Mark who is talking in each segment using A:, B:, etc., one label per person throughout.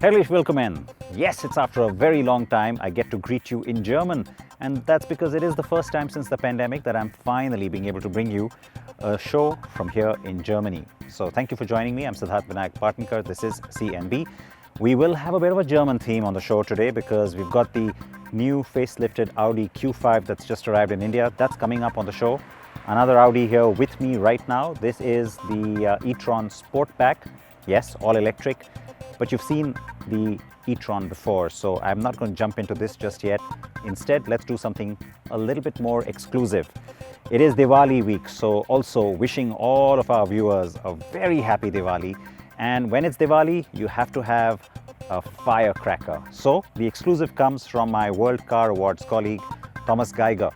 A: Herzlich willkommen. Yes, it's after a very long time I get to greet you in German, and that's because it is the first time since the pandemic that I'm finally being able to bring you a show from here in Germany. So thank you for joining me. I'm Siddharth Partnikar. This is CNB. We will have a bit of a German theme on the show today because we've got the new facelifted Audi Q5 that's just arrived in India. That's coming up on the show. Another Audi here with me right now. This is the e-tron Sportback. Yes, all electric. But you've seen the e-tron before, so I'm not going to jump into this just yet. Instead, let's do something a little bit more exclusive. It is Diwali week, so also wishing all of our viewers a very happy Diwali. And when it's Diwali, you have to have a firecracker. So the exclusive comes from my World Car Awards colleague, Thomas Geiger.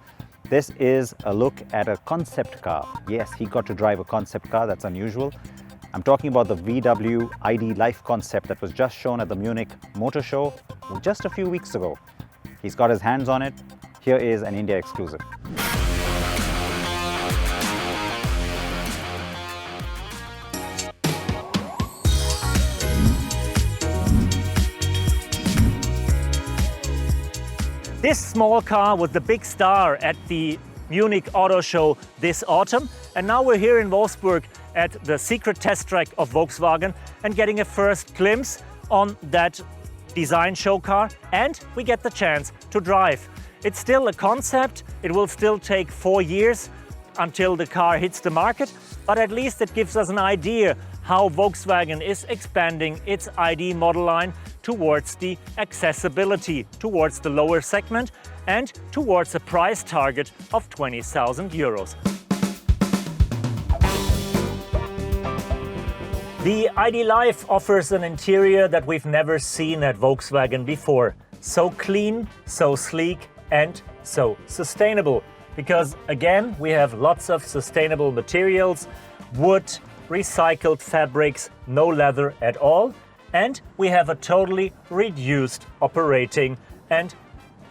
A: This is a look at a concept car. Yes, he got to drive a concept car, that's unusual. I'm talking about the VW ID.Life Concept that was just shown at the Munich Motor Show just a few weeks ago. He's got his hands on it. Here is an India exclusive.
B: This small car was the big star at the Munich Auto Show this autumn, and now we're here in Wolfsburg at the secret test track of Volkswagen and getting a first glimpse on that design show car, and we get the chance to drive. It's still a concept, it will still take 4 years until the car hits the market, but at least it gives us an idea how Volkswagen is expanding its ID model line towards the accessibility, towards the lower segment and towards a price target of 20,000 euros. The ID.Life offers an interior that we've never seen at Volkswagen before. So clean, so sleek and so sustainable. Because again, we have lots of sustainable materials, wood, recycled fabrics, no leather at all. And we have a totally reduced operating and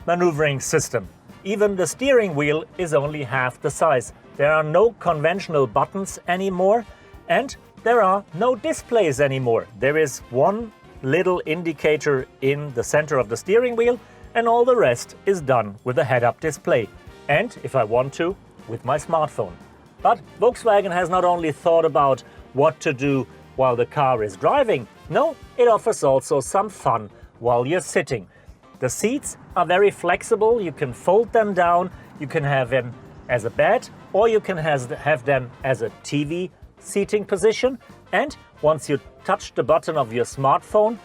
B: maneuvering system. Even the steering wheel is only half the size. There are no conventional buttons anymore, and there are no displays anymore. There is one little indicator in the center of the steering wheel, and all the rest is done with a head-up display. And, if I want to, with my smartphone. But Volkswagen has not only thought about what to do while the car is driving, no, it offers also some fun while you're sitting. The seats are very flexible, you can fold them down, you can have them as a bed, or you can have them as a TV seating position, and once you touch the button of your smartphone,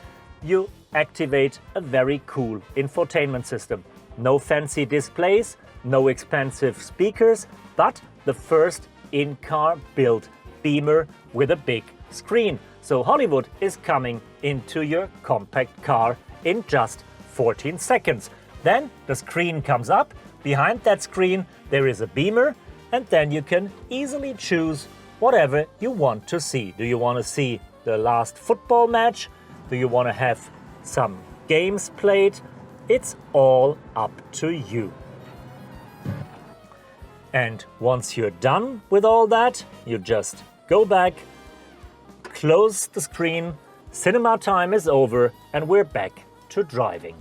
B: you activate a very cool infotainment system. No fancy displays, no expensive speakers, but the first in-car built beamer with a big screen. So Hollywood is coming into your compact car in just 14 seconds. Then the screen comes up, behind that screen there is a beamer, and then you can easily choose whatever you want to see. Do you want to see the last football match? Do you want to have some games played? It's all up to you. And once you're done with all that, you just go back, close the screen, cinema time is over, and we're back to driving.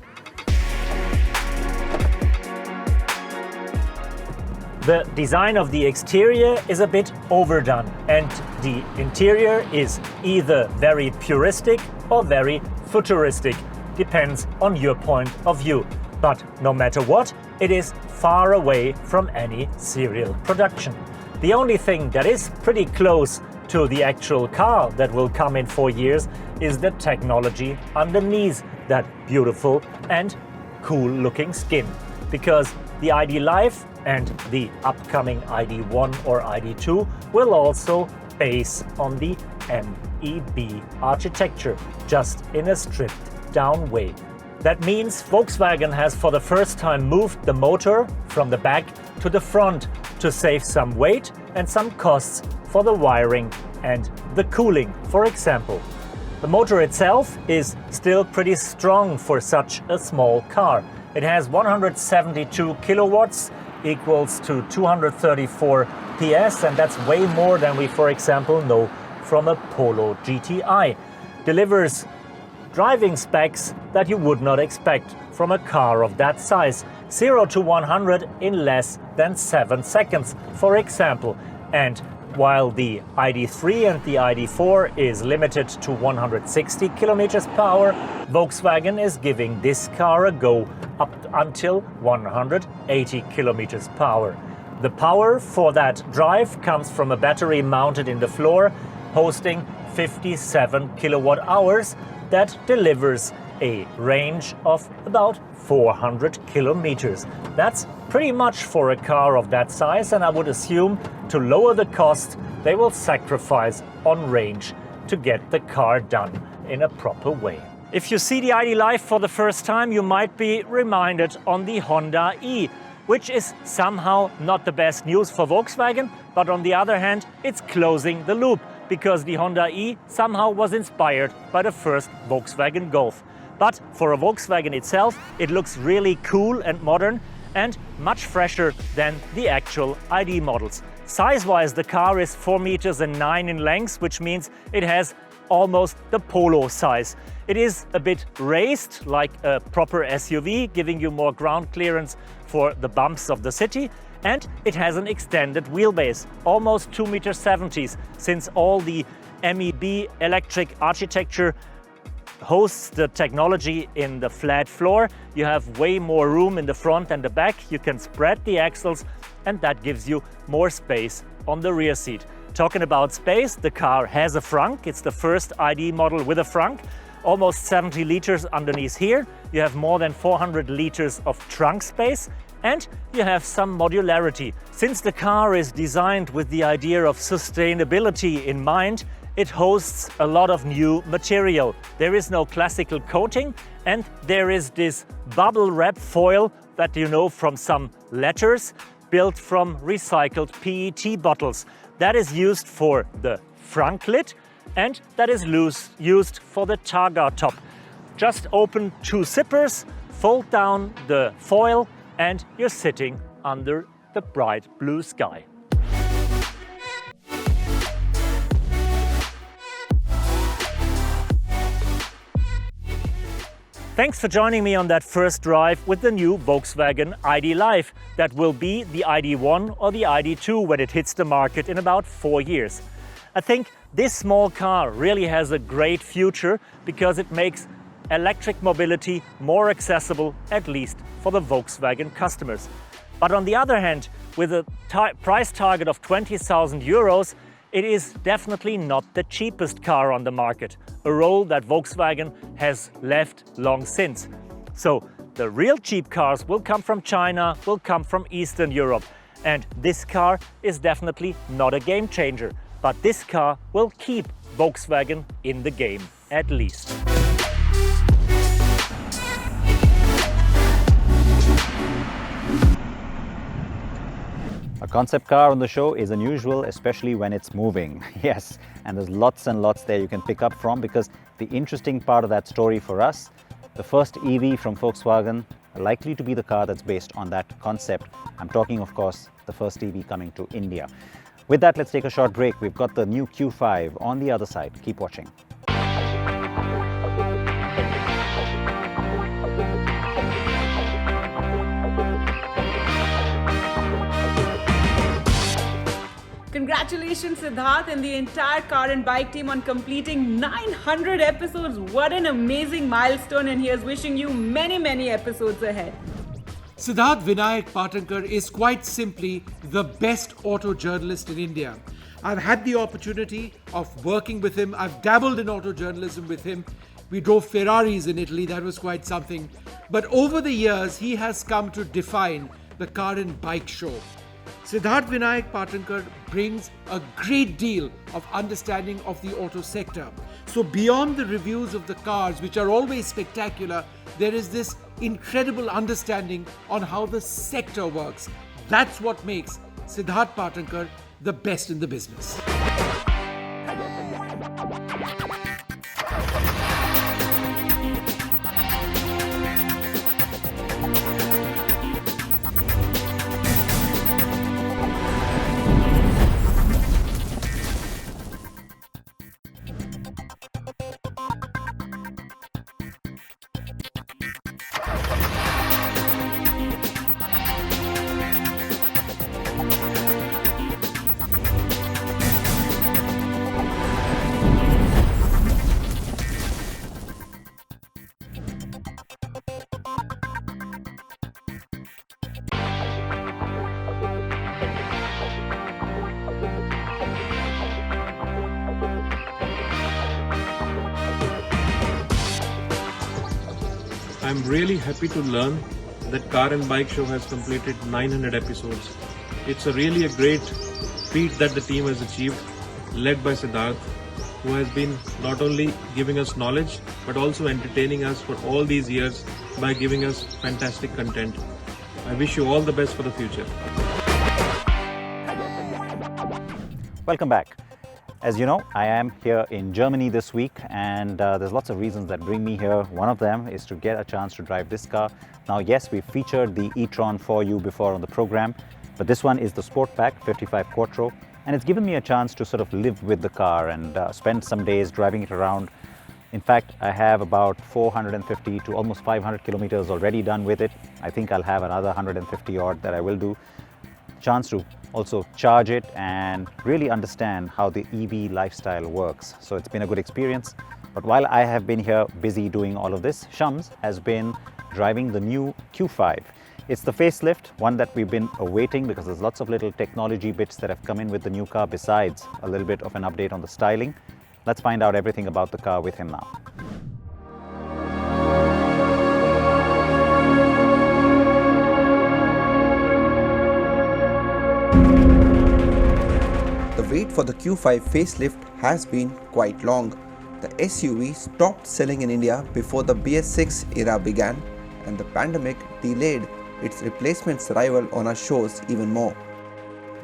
B: The design of the exterior is a bit overdone, and the interior is either very puristic or very futuristic. Depends on your point of view. But no matter what, it is far away from any serial production. The only thing that is pretty close to the actual car that will come in 4 years is the technology underneath that beautiful and cool looking skin. Because the ID.Life and the upcoming ID.1 or ID.2 will also base on the MEB architecture, just in a stripped down way. That means Volkswagen has for the first time moved the motor from the back to the front to save some weight and some costs for the wiring and the cooling, for example. The motor itself is still pretty strong for such a small car. It has 172 kilowatts, equals to 234 PS, and that's way more than we, for example, know from a Polo GTI. Delivers driving specs that you would not expect from a car of that size. 0 to 100 in less than 7 seconds, for example. And while the ID.3 and the ID.4 is limited to 160 kilometers per hour, Volkswagen is giving this car a go up until 180 kilometers per hour. The power for that drive comes from a battery mounted in the floor, hosting 57 kilowatt hours that delivers a range of about 400 kilometers. That's pretty much for a car of that size, and I would assume to lower the cost, they will sacrifice on range to get the car done in a proper way. If you see the ID.Life for the first time, you might be reminded on the Honda E, which is somehow not the best news for Volkswagen, but on the other hand, it's closing the loop, because the Honda E somehow was inspired by the first Volkswagen Golf. But for a Volkswagen itself, it looks really cool and modern and much fresher than the actual ID models. Size-wise, the car is 4 meters and 9 in length, which means it has almost the Polo size. It is a bit raised, like a proper SUV, giving you more ground clearance for the bumps of the city. And it has an extended wheelbase, almost 2.70 meters, since all the MEB electric architecture hosts the technology in the flat floor. You have way more room in the front and the back. You can spread the axles, and that gives you more space on the rear seat. Talking about space, the car has a frunk. It's the first ID model with a frunk. Almost 70 liters underneath here. You have more than 400 liters of trunk space, and you have some modularity. Since the car is designed with the idea of sustainability in mind, it hosts a lot of new material. There is no classical coating, and there is this bubble wrap foil that you know from some letters, built from recycled PET bottles. That is used for the front lid, and that is used for the targa top. Just open 2 zippers, fold down the foil, and you're sitting under the bright blue sky. Thanks for joining me on that first drive with the new Volkswagen ID.Life. That will be the ID.1 or the ID.2 when it hits the market in about 4 years. I think this small car really has a great future because it makes electric mobility more accessible, at least for the Volkswagen customers. But on the other hand, with a price target of 20,000 euros, it is definitely not the cheapest car on the market, a role that Volkswagen has left long since. So the real cheap cars will come from China, will come from Eastern Europe. And this car is definitely not a game changer. But this car will keep Volkswagen in the game, at least.
A: A concept car on the show is unusual, especially when it's moving. Yes, and there's lots and lots there you can pick up from, because the interesting part of that story for us, the first EV from Volkswagen, likely to be the car that's based on that concept. I'm talking, of course, the first EV coming to India. With that, let's take a short break. We've got the new Q5 on the other side. Keep watching.
C: Congratulations, Siddharth and the entire Car and Bike team on completing 900 episodes. What an amazing milestone, and here's wishing you many, many episodes ahead.
D: Siddharth Vinayak Patankar is quite simply the best auto journalist in India. I've had the opportunity of working with him. I've dabbled in auto journalism with him. We drove Ferraris in Italy. That was quite something. But over the years, he has come to define the Car and Bike show. Siddharth Vinayak Patankar brings a great deal of understanding of the auto sector. So beyond the reviews of the cars, which are always spectacular, there is this incredible understanding on how the sector works. That's what makes Siddharth Patankar the best in the business.
E: I'm really happy to learn that Car and Bike Show has completed 900 episodes. It's really a great feat that the team has achieved, led by Siddharth, who has been not only giving us knowledge but also entertaining us for all these years by giving us fantastic content. I wish you all the best for the future.
A: Welcome back. As you know, I am here in Germany this week, and there's lots of reasons that bring me here. One of them is to get a chance to drive this car. Now, yes, we've featured the e-tron for you before on the program, but this one is the Sportback 55 Quattro, and it's given me a chance to sort of live with the car and spend some days driving it around. In fact, I have about 450 to almost 500 kilometers already done with it. I think I'll have another 150 odd that I will do. Chance to also charge it and really understand how the EV lifestyle works. So it's been a good experience. But while I have been here busy doing all of this, Shams has been driving the new Q5. It's the facelift, one that we've been awaiting because there's lots of little technology bits that have come in with the new car besides a little bit of an update on the styling. Let's find out everything about the car with him now.
F: The wait for the Q5 facelift has been quite long. The SUV stopped selling in India before the BS6 era began, and the pandemic delayed its replacement's arrival on our shows even more.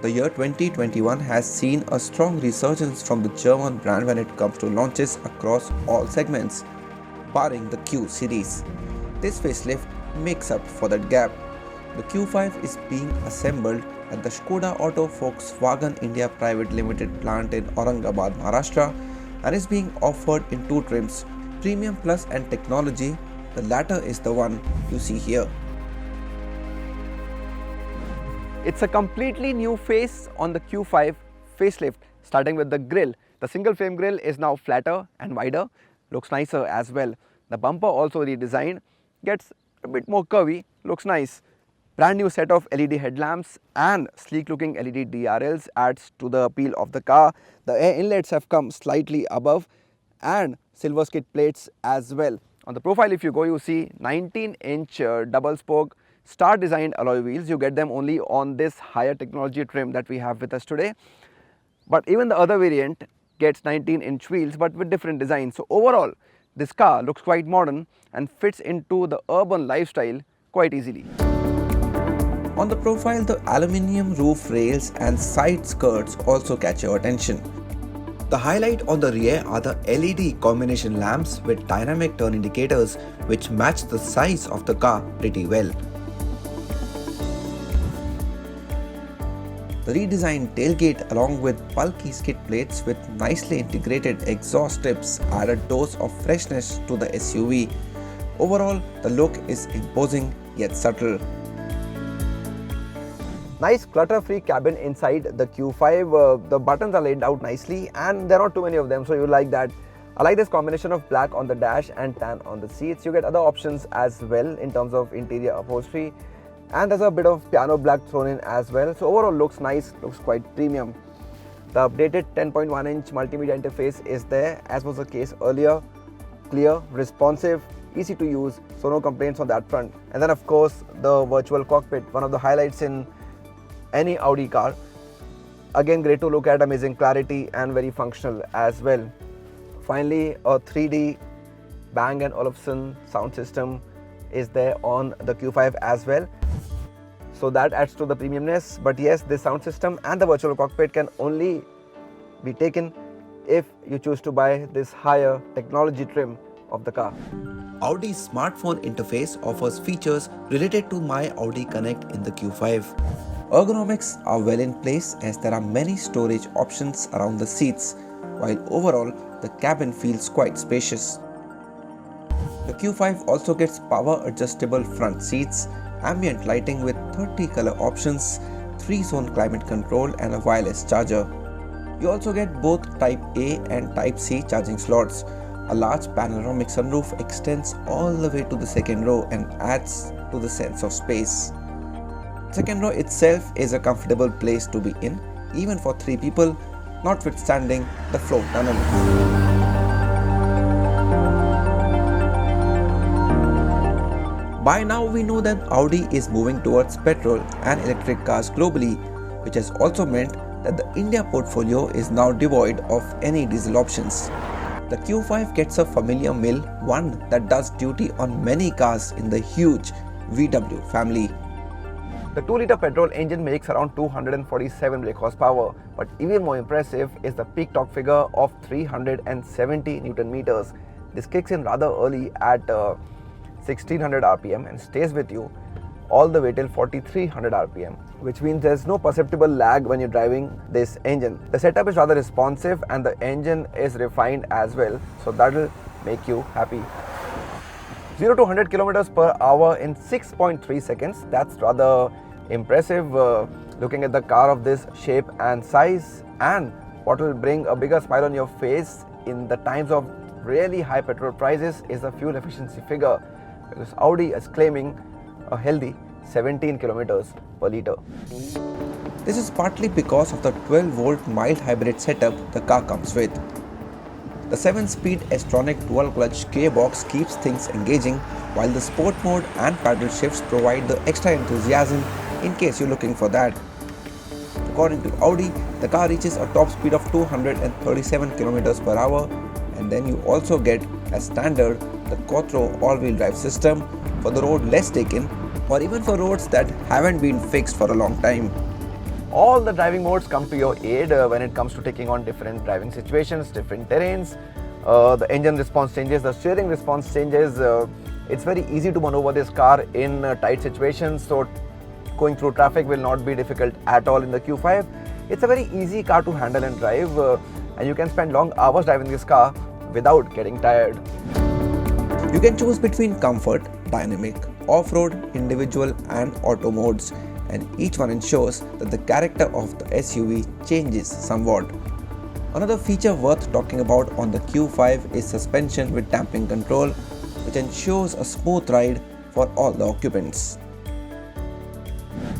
F: The year 2021 has seen a strong resurgence from the German brand when it comes to launches across all segments, barring the Q series. This facelift makes up for that gap. The Q5 is being assembled at the Skoda Auto Volkswagen India Private Limited plant in Aurangabad, Maharashtra, and is being offered in two trims, Premium Plus and Technology. The latter is the one you see here.
G: It's a completely new face on the Q5 facelift, starting with the grille. The single frame grille is now flatter and wider, looks nicer as well. The bumper also redesigned, gets a bit more curvy, looks nice. Brand new set of LED headlamps and sleek looking LED DRLs adds to the appeal of the car. The air inlets have come slightly above and silver skid plates as well. On the profile, if you go, you see 19-inch double spoke Star designed alloy wheels. You get them only on this higher technology trim that we have with us today. But even the other variant gets 19-inch wheels but with different designs. So overall, this car looks quite modern and fits into the urban lifestyle quite easily.
F: On the profile, the aluminium roof rails and side skirts also catch your attention. The highlight on the rear are the LED combination lamps with dynamic turn indicators which match the size of the car pretty well. The redesigned tailgate along with bulky skid plates with nicely integrated exhaust tips add a dose of freshness to the SUV. Overall, the look is imposing yet subtle.
G: Nice clutter-free cabin inside the Q5. The buttons are laid out nicely and there are not too many of them, so you like that. I like this combination of black on the dash and tan on the seats. You get other options as well in terms of interior upholstery, and there's a bit of piano black thrown in as well. So overall looks nice, looks quite premium. The updated 10.1-inch multimedia interface is there as was the case earlier. Clear, responsive, easy to use, so no complaints on that front. And then of course the virtual cockpit, one of the highlights in any Audi car. Again, great to look at, amazing clarity and very functional as well. Finally, a 3D Bang & Olufsen sound system is there on the Q5 as well. So that adds to the premiumness. But yes, this sound system and the virtual cockpit can only be taken if you choose to buy this higher technology trim of the car.
F: Audi's smartphone interface offers features related to My Audi Connect in the Q5. Ergonomics are well in place as there are many storage options around the seats, while overall the cabin feels quite spacious. The Q5 also gets power adjustable front seats, ambient lighting with 30 color options, 3-zone climate control and a wireless charger. You also get both Type A and Type C charging slots. A large panoramic sunroof extends all the way to the second row and adds to the sense of space. Second row itself is a comfortable place to be in, even for 3 people, notwithstanding the floor tunnel. By now we know that Audi is moving towards petrol and electric cars globally, which has also meant that the India portfolio is now devoid of any diesel options. The Q5 gets a familiar mill, one that does duty on many cars in the huge VW family.
G: The 2-liter petrol engine makes around 247 brake horsepower, but even more impressive is the peak torque figure of 370 Newton meters. This kicks in rather early at 1600 RPM and stays with you all the way till 4300 RPM, which means there's no perceptible lag when you're driving this engine. The setup is rather responsive and the engine is refined as well, so that'll make you happy. 0 to 100 kilometers per hour in 6.3 seconds. That's rather impressive looking at the car of this shape and size, and what will bring a bigger smile on your face in the times of really high petrol prices is the fuel efficiency figure, because Audi is claiming a healthy 17 kilometers per liter.
F: This is partly because of the 12-volt mild hybrid setup the car comes with. The 7-speed S-tronic dual-clutch gearbox keeps things engaging, while the sport mode and paddle shifts provide the extra enthusiasm in case you're looking for that. According to Audi, the car reaches a top speed of 237 km per hour, and then you also get, as standard, the Quattro all-wheel drive system for the road less taken, or even for roads that haven't been fixed for a long time.
G: All the driving modes come to your aid when it comes to taking on different driving situations, different terrains. The engine response changes, the steering response changes. It's very easy to maneuver this car in tight situations, so going through traffic will not be difficult at all in the Q5. It's a very easy car to handle and drive, and you can spend long hours driving this car without getting tired.
F: You can choose between comfort, dynamic, off-road, individual and auto modes, and each one ensures that the character of the SUV changes somewhat. Another feature worth talking about on the Q5 is suspension with damping control, which ensures a smooth ride for all the occupants.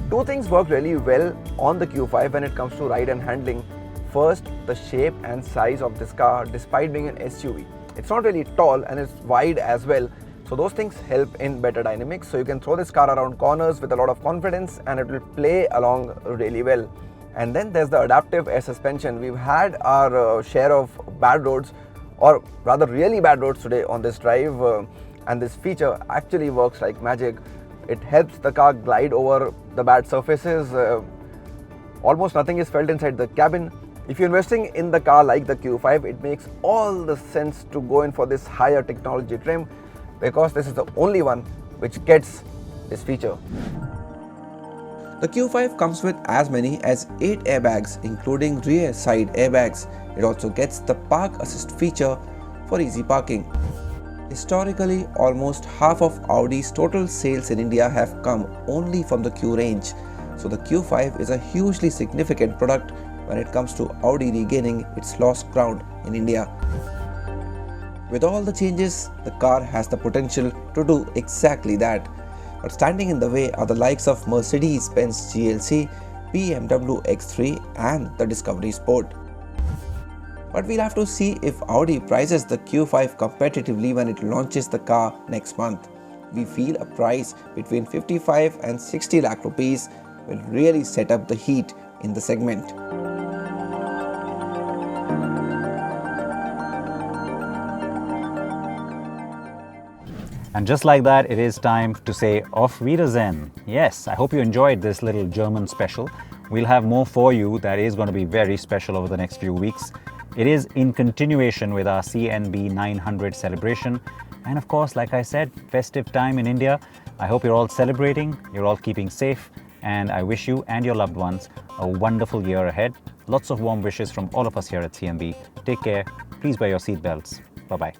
G: Two things work really well on the Q5 when it comes to ride and handling. First, the shape and size of this car, despite being an SUV. It's not really tall and it's wide as well. So those things help in better dynamics. So you can throw this car around corners with a lot of confidence and it will play along really well. And then there's the adaptive air suspension. We've had our share of bad roads, or rather really bad roads today on this drive, and this feature actually works like magic. It helps the car glide over the bad surfaces. Almost nothing is felt inside the cabin. If you're investing in the car like the Q5, it makes all the sense to go in for this higher technology trim, because this is the only one which gets this feature.
F: The Q5 comes with as many as 8 airbags, including rear side airbags. It also gets the park assist feature for easy parking. Historically, almost half of Audi's total sales in India have come only from the Q range, so the Q5 is a hugely significant product when it comes to Audi regaining its lost ground in India. With all the changes, the car has the potential to do exactly that. But standing in the way are the likes of Mercedes-Benz GLC, BMW X3 and the Discovery Sport. But we'll have to see if Audi prices the Q5 competitively when it launches the car next month. We feel a price between 55 and 60 lakh rupees will really set up the heat in the segment.
A: And just like that, it is time to say Auf Wiedersehen. Yes, I hope you enjoyed this little German special. We'll have more for you that is going to be very special over the next few weeks. It is in continuation with our CNB 900 celebration. And of course, like I said, festive time in India. I hope you're all celebrating, you're all keeping safe, and I wish you and your loved ones a wonderful year ahead. Lots of warm wishes from all of us here at CNB. Take care. Please wear your seatbelts. Bye-bye.